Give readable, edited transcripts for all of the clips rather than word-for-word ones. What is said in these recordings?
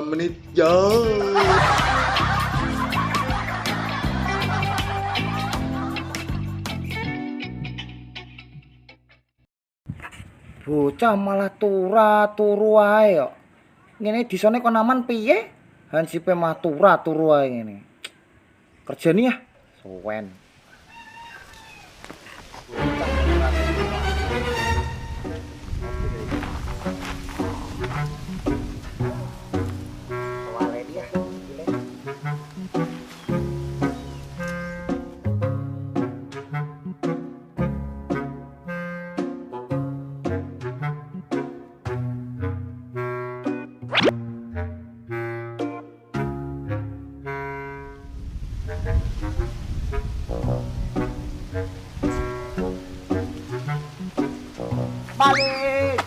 menit ya. Bocah malah turu ae kok. Ngene disone kon aman piye? Hansipe mah turu ae ngene. Kerjane ya suwen. Soale dia. Balik.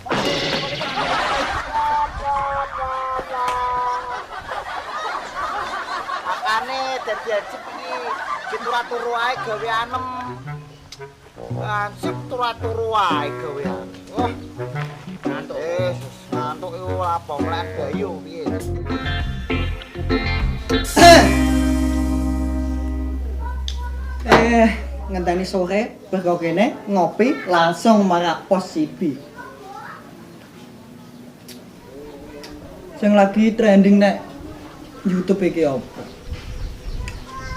Makane dadi ajib iki dituru ae gawe anem. Ansip turu ae gawean. Wah. Ngantuk. Ngantuk iku apa mlek bayu piye? Ngenteni sore berkau kene ngopi langsung marah pos Sibi. Sing lagi trending nek YouTube iki apa?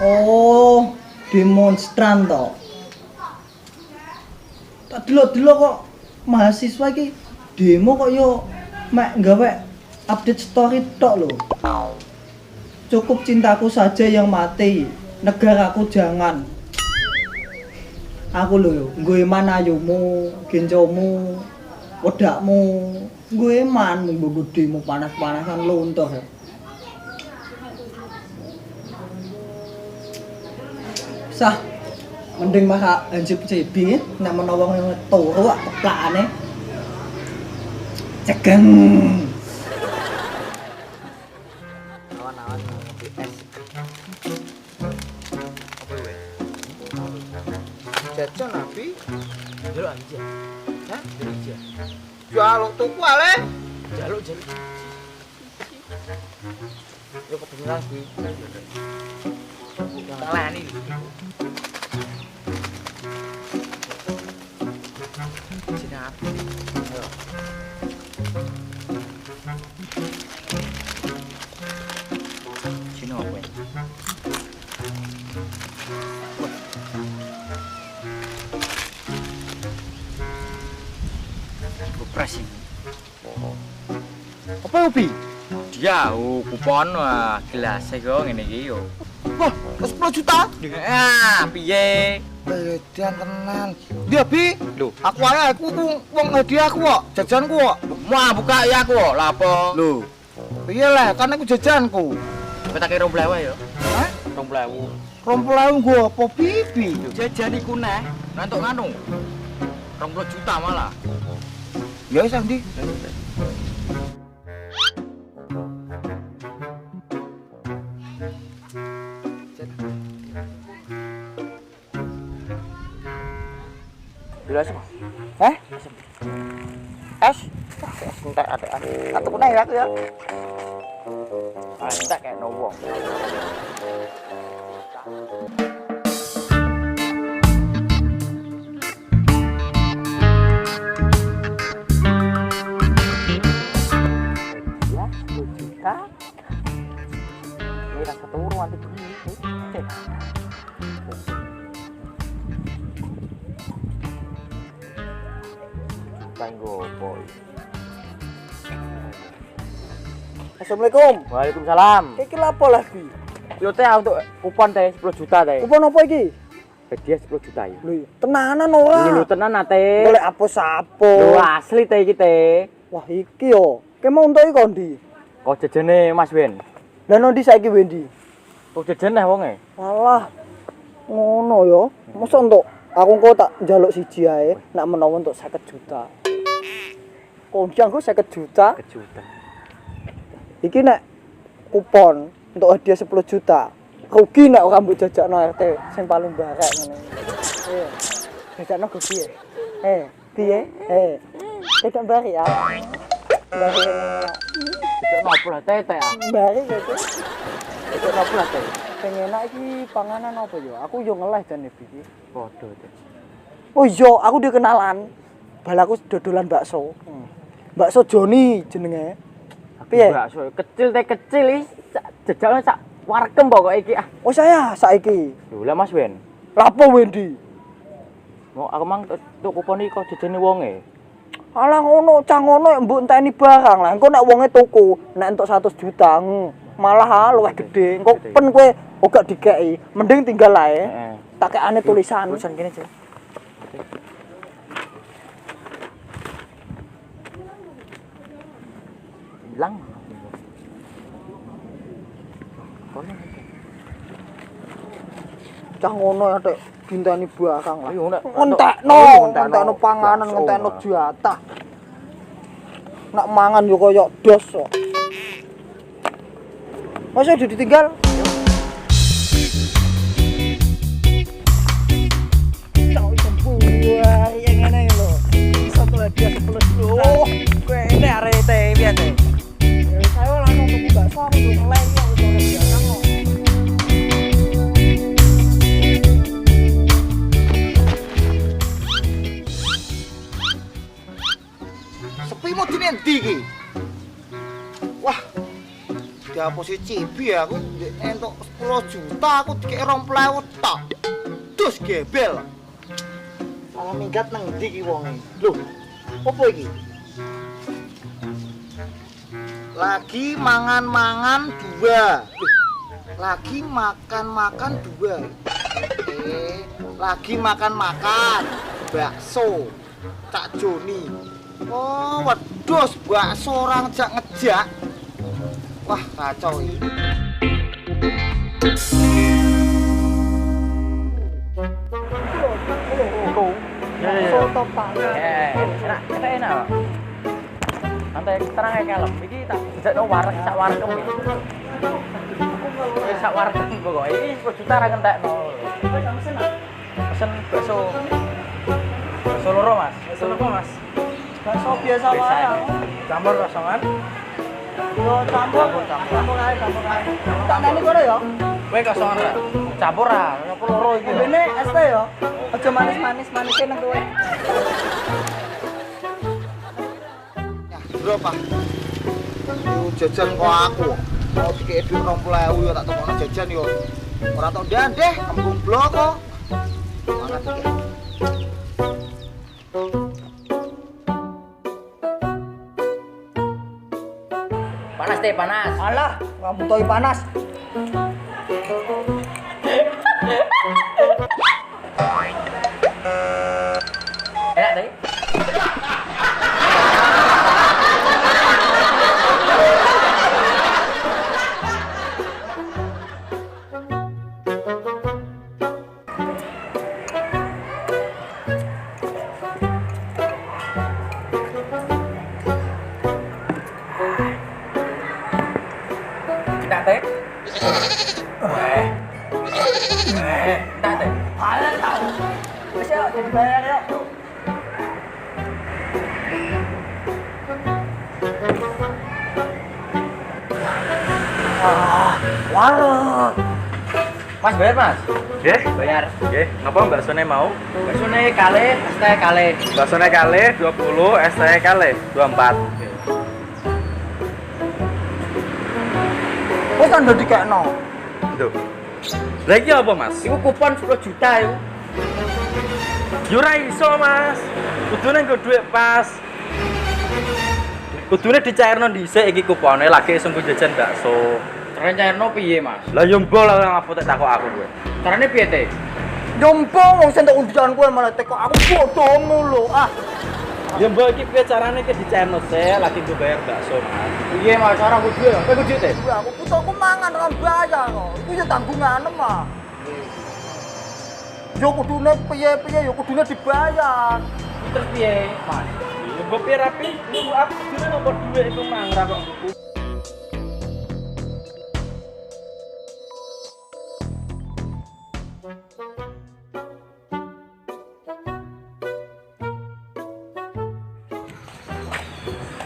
Oh, demonstran to. Tak delok-delok kok mahasiswa iki demo kok yo mek gawe update story tok lho. Cukup cintaku saja yang mati, negaraku jangan. Aku lho, nggo eman ayumu, gencomu, wedakmu, nggo eman mung gedemu panas-panasan luntuh. Sah, mending mah anjib cebi nek menawa turu keplakane. Cegeng. Awan-awan ngopi es. Jajan nabi jaluk aja. Hah? Jaluk. Jaluk tuku ale. Jaluk. Yo kebenaran kuwi. Yang lani. Sini api. Ayo. Sini apa ya? Pressing. Apa ubi? Dia kupon gelas kok ngene iki yo. Wah, 10 juta? Ah, piye? Edan tenan. Dia bi? Lho, aku wong hadiah aku kok, jajanku kok. Mau buka ya aku kok, lha apa? Lho. Piye lah, kan aku jajanku. Kowe tak kira 20.000 ya? Hah? 20.000. 20.000 gua apa bibi? Jajan iku neh, nantuk nganu. 20 juta malah. Ya wis Andi. Jelas, Mas. Es? Es entek ada. Atau kena ya aku ya. Entek kayak no wong. Ini rasa turun nanti begini. Tanggo boy. Assalamualaikum. Waalaikumsalam. Iki lapo lagi? Yo teh untuk kupon teh 10 juta teh. Kupon apa iki? Hadiah 10 juta ya. Lho, tenanan ora? Lho, tenan ate. Golek apa-sapo. Lho, asli teh iki teh. Wah, iki yo. Ki mau entuk iki kondi. Kok jejene Mas Wen. Lah nondi saiki Wendi? Kok jejene wonge? Alah. Ngono yo. Mosok entuk aku kok tak njaluk siji ae, nek menawa entuk 50 juta. Kondang ku 50 juta. 50 juta. Iki nek kupon untuk hadiah 10 juta. Rugi nek ora mbok jajakno RT sing paling barek ngene. Jajakno rugi ya. Piye? Tidak bari ya. Bari. Cocok nopo lah tete ah. Bare gitu. Cocok nopo lah tete. Pengen enak iki panganan apa yo? Aku yo ngeleh jane iki. Podo teh. Oh iya, aku dia kenalan. Bal aku dodolan bakso. Bakso Joni jenenge. Piye? Bakso kecil teh kecil iki. Jejak sak warkem pokoke iki ah. Oh saya saiki. Lho lah Mas Wen. Lapo Wendi? Mau aku mang tuk kupon iki kok jejene wonge. Alah ngono, cah ngono mbok enteni barang lah. Engko nek wonge tuku, nek entuk 100 juta, malah luwih gedhe. Engko pen kowe ora dikeki, mending tinggal ae. Heeh. Tak kekane tulisan. Tulisan kene, Cek. Hilang. Cah ngono ya tek dinteni barang lah. Ayo, Ngentekno panganan, ngentekno jatah. Nak mangan yo koyo dos kok. Masa udah ditinggal? Cau sembuh yang ngene lho. Satu lagi 10 lho. Kowe ini arete piye teh? Saya langsung tuku bakso aku yo ngeleh yo wis ora biasa kok. Sepi mau di endi iki? Wah. Diapusi cibi aku entuk 10 juta aku dikek 20.000 tok. Dus gebel. Salah minggat nang ndi iki wonge? Lho, opo iki? Lagi mangan-mangan dua. Lagi makan-makan dua. Lagi makan-makan bakso Cak Joni. Oh, wedhus bakso orang ngejak. Wah, kacau ini. Foto Pak. Enak. Santai terang ae kalem. Iki tak jekno wareg sak warkem iki. Sak warkem pokoke iki 10 juta ra ngentekno. Pesen bakso. Bakso loro, Mas. Bakso loro, Mas. Bakso biasa wae. Campur kosongan. Yo campur ae. Tak nani kono ya. Kowe kosongan ra. Campur ra, apa loro iki. Bene es teh ya. Aja manis-manis nang kowe. Ya, berapa? Lu jajan kok aku. Mau dikek dhuwit 20.000 yo tak tokono jajan yo. Ora tok ndandeh, kembung blok kok. Mangan iki. Panas deh, panas. Alah, kamu toi panas. Enak deh. Kita teh. Kita teh. Alah tau. Wis yo jadi bayar yo. Warung. Mas bayar, Mas. Nggih, Bayar. nggih. Napa baksone mau? Baksone kalih, es teh kalih. Baksone kalih 20, es teh kalih 24. Wis kan udah dikekno. Lho. Lah iki apa, Mas? Iku kupon 10 juta iku. Yo ora iso, Mas. Kudune nggo dhuwit pas. Kudune dicairno dhisik iki kupone lagi sungguh jajan bakso. Rencananya piye, Mas? Lah yo mbok lah ngapa tak takok aku kowe. Carane piye teh? Jompong wong sing tak undian kowe malah teko aku bodohmu lho. Ah, Ya mbok iki piye carane iki dicairno sik lagi nggo bayar bakso, Mas. Piye, Mas? Ora kudu ya. Kowe kudu teh. aku putuku mangan ora bayar kok. Iku ya tanggungan mah. Yo kudune piye-piye yo kudune dibayar. Terus piye, Mas? Ya mbok piye rapi? Lu aku kudune nomor dhuwit iku mang ra kok.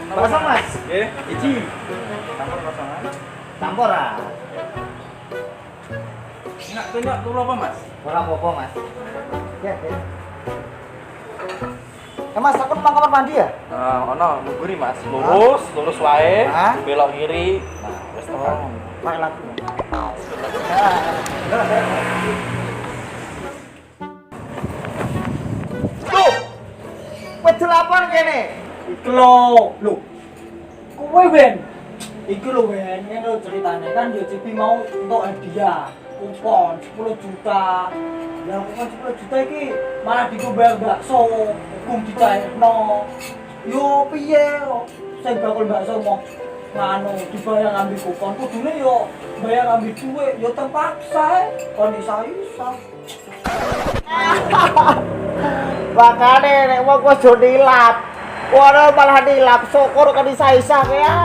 Masa Mas? Nggih, iki. Campur kosongan. Campur ah. Enggak tunjuk turu apa, Mas? Ora apa-apa, Mas. Ya, ya. Mas, aku numpang kamar mandi ya? Ono ngguri, Mas. Lurus wae, Hah? belok kiri. Nah, wis tekan. Pakai lagu. Tuh. Wedel apa kene? Iki lho. Kowe Ben. Iki lho Ben, ngene lho ceritane kan yo Cipi mau entuk hadiah. Kupon 10 juta. Lah kupon 10 juta iki malah digo bayar bakso, hukum dicairno. Yo piye? Sing bakul bakso mau nganu dibayar ngambil kupon kudune yo bayar ngambil duit yo terpaksa kon isa-isa. Makane nek wong aja nilap. Ora malah nilap syukur kan isa-isa ya.